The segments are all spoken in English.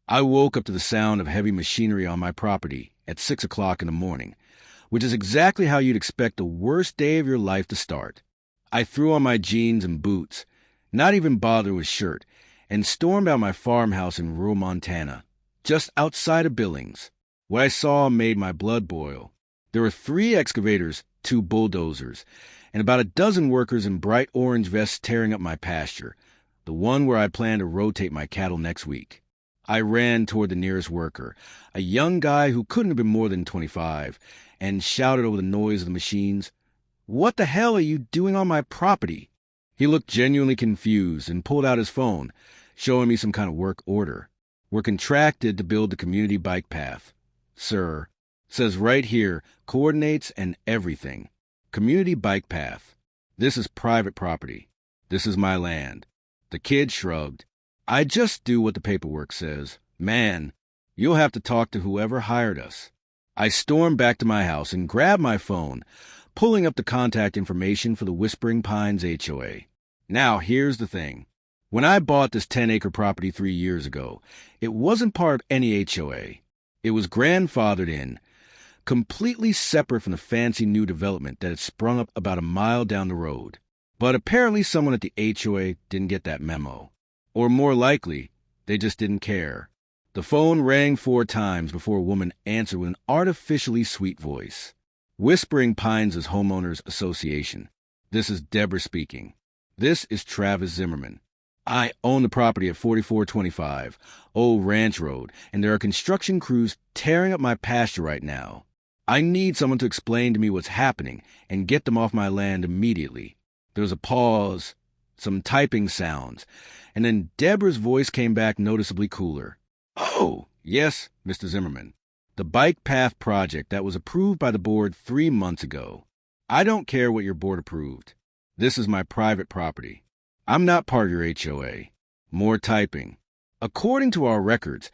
I woke up to the sound of heavy machinery on my property at 6 o'clock in the morning, which is exactly how you'd expect the worst day of your life to start. I threw on my jeans and boots, not even bothered with shirt, and stormed out my farmhouse in rural Montana, just outside of Billings. What I saw made my blood boil. There were 3 excavators, 2 bulldozers, and about a dozen workers in bright orange vests tearing up my pasture, the one where I plan to rotate my cattle next week. I ran toward the nearest worker, a young guy who couldn't have been more than 25, and shouted over the noise of the machines, "What the hell are you doing on my property?" He looked genuinely confused and pulled out his phone, showing me some kind of work order. "We're contracted to build the community bike path, sir. Says right here, coordinates and everything. Community bike path. This is private property. This is my land." The kid shrugged. "I just do what the paperwork says. Man, you'll have to talk to whoever hired us." I stormed back to my house and grabbed my phone, pulling up the contact information for the Whispering Pines HOA. Now, here's the thing. When I bought this 10-acre property 3 years ago, it wasn't part of any HOA. It was grandfathered in, completely separate from the fancy new development that had sprung up about a mile down the road. But apparently someone at the HOA didn't get that memo. Or more likely, they just didn't care. The phone rang 4 times before a woman answered with an artificially sweet voice. Whispering Pines' Homeowners Association. This is Deborah speaking. This is Travis Zimmerman. I own the property at 4425 Old Ranch Road, and there are construction crews tearing up my pasture right now. I need someone to explain to me what's happening and get them off my land immediately. There was a pause, some typing sounds, and then Deborah's voice came back noticeably cooler. "Oh, yes, Mr. Zimmerman. The bike path project that was approved by the board 3 months ago. I don't care what your board approved. This is my private property. I'm not part of your HOA. More typing. According to our records,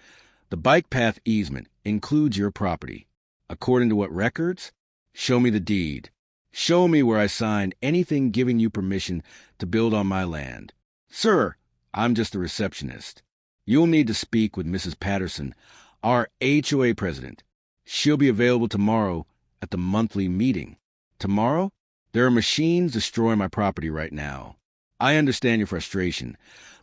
the bike path easement includes your property. According to what records? Show me the deed. Show me where I signed anything giving you permission to build on my land. Sir, I'm just a receptionist. You'll need to speak with Mrs. Patterson, our HOA president. She'll be available tomorrow at the monthly meeting." "Tomorrow? There are machines destroying my property right now. I understand your frustration,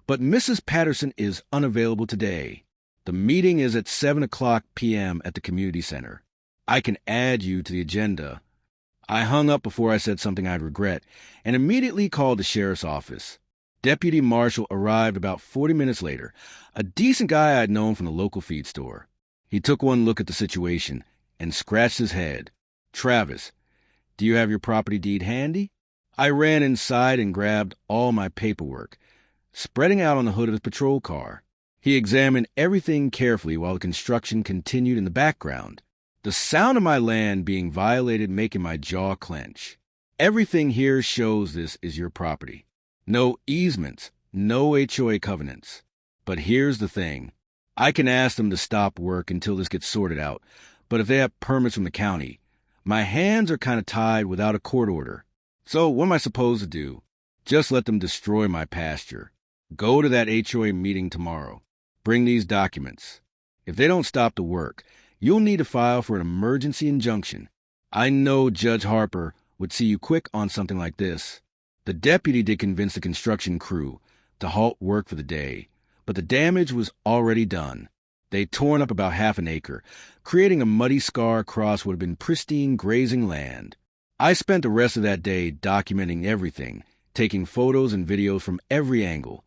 but Mrs. Patterson is unavailable today. The meeting is at 7 o'clock p.m. at the community center. I can add you to the agenda." I hung up before I said something I'd regret and immediately called the sheriff's office. Deputy Marshall arrived about 40 minutes later, a decent guy I'd known from the local feed store. He took one look at the situation and scratched his head. "Travis, do you have your property deed handy?" I ran inside and grabbed all my paperwork, spreading out on the hood of his patrol car. He examined everything carefully while the construction continued in the background. The sound of my land being violated making my jaw clench. "Everything here shows this is your property. No easements, no HOA covenants. But here's the thing. I can ask them to stop work until this gets sorted out, but if they have permits from the county, my hands are kind of tied without a court order. So what am I supposed to do? Just let them destroy my pasture. Go to that HOA meeting tomorrow. Bring these documents. If they don't stop the work, you'll need to file for an emergency injunction. I know Judge Harper would see you quick on something like this." The deputy did convince the construction crew to halt work for the day, but the damage was already done. They'd torn up about half an acre, creating a muddy scar across what had been pristine grazing land. I spent the rest of that day documenting everything, taking photos and videos from every angle,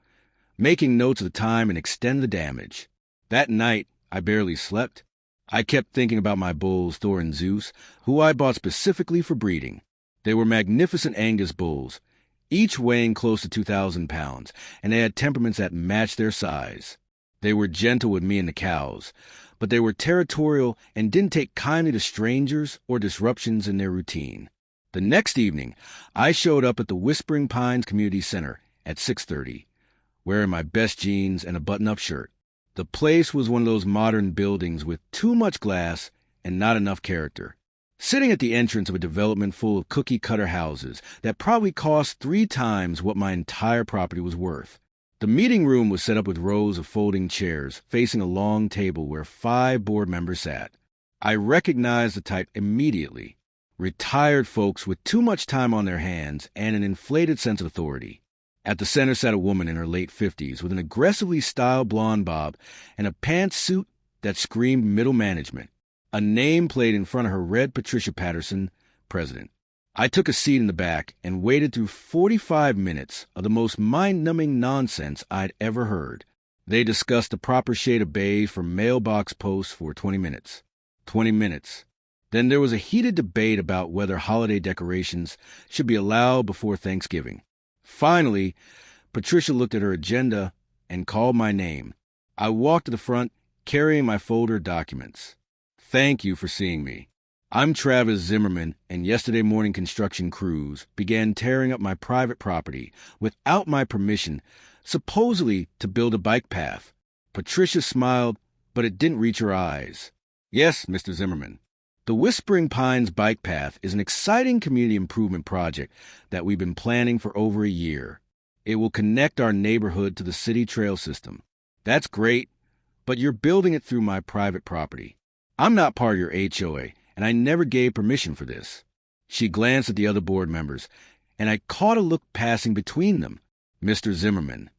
making notes of the time and extent of the damage. That night, I barely slept. I kept thinking about my bulls, Thor and Zeus, who I bought specifically for breeding. They were magnificent Angus bulls, each weighing close to 2,000 pounds, and they had temperaments that matched their size. They were gentle with me and the cows, but they were territorial and didn't take kindly to strangers or disruptions in their routine. The next evening, I showed up at the Whispering Pines Community Center at 6:30, wearing my best jeans and a button-up shirt. The place was one of those modern buildings with too much glass and not enough character. Sitting at the entrance of a development full of cookie-cutter houses that probably cost 3 times what my entire property was worth. The meeting room was set up with rows of folding chairs facing a long table where 5 board members sat. I recognized the type immediately. Retired folks with too much time on their hands and an inflated sense of authority. At the center sat a woman in her late 50s with an aggressively styled blonde bob and a pantsuit that screamed middle management. A nameplate in front of her read Patricia Patterson, President. I took a seat in the back and waited through 45 minutes of the most mind-numbing nonsense I'd ever heard. They discussed the proper shade of beige for mailbox posts for 20 minutes. 20 minutes. Then there was a heated debate about whether holiday decorations should be allowed before Thanksgiving. Finally, Patricia looked at her agenda and called my name. I walked to the front, carrying my folder of documents. Thank you for seeing me. I'm Travis Zimmerman, and yesterday morning construction crews began tearing up my private property without my permission, supposedly to build a bike path. Patricia smiled, but it didn't reach her eyes. Yes, Mr. Zimmerman. The Whispering Pines Bike Path is an exciting community improvement project that we've been planning for over a year. It will connect our neighborhood to the city trail system. That's great, but you're building it through my private property. I'm not part of your HOA, and I never gave permission for this. She glanced at the other board members, and I caught a look passing between them. Mr. Zimmerman,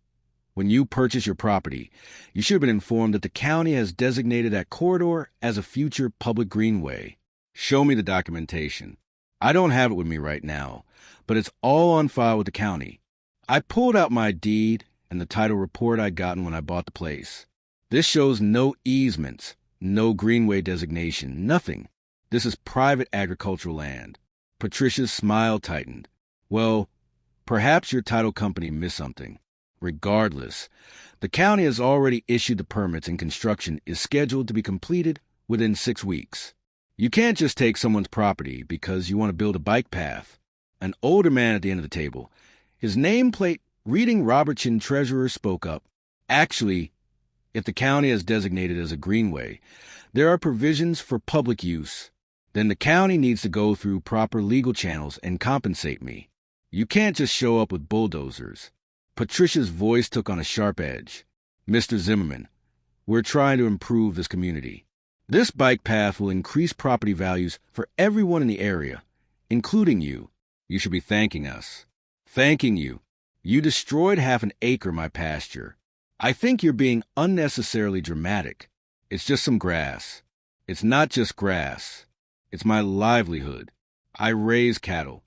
when you purchase your property, you should have been informed that the county has designated that corridor as a future public greenway. Show me the documentation. I don't have it with me right now, but it's all on file with the county. I pulled out my deed and the title report I'd gotten when I bought the place. This shows no easements, no greenway designation, nothing. This is private agricultural land. Patricia's smile tightened. Well, perhaps your title company missed something. Regardless, the county has already issued the permits and construction is scheduled to be completed within 6 weeks. You can't just take someone's property because you want to build a bike path. An older man at the end of the table, his nameplate reading Robertson Treasurer, spoke up. Actually, if the county has designated as a greenway, there are provisions for public use. Then the county needs to go through proper legal channels and compensate me. You can't just show up with bulldozers. Patricia's voice took on a sharp edge. Mr. Zimmerman, we're trying to improve this community. This bike path will increase property values for everyone in the area, including you. You should be thanking us. Thanking you. You destroyed half an acre of my pasture. I think you're being unnecessarily dramatic. It's just some grass. It's not just grass. It's my livelihood. I raise cattle.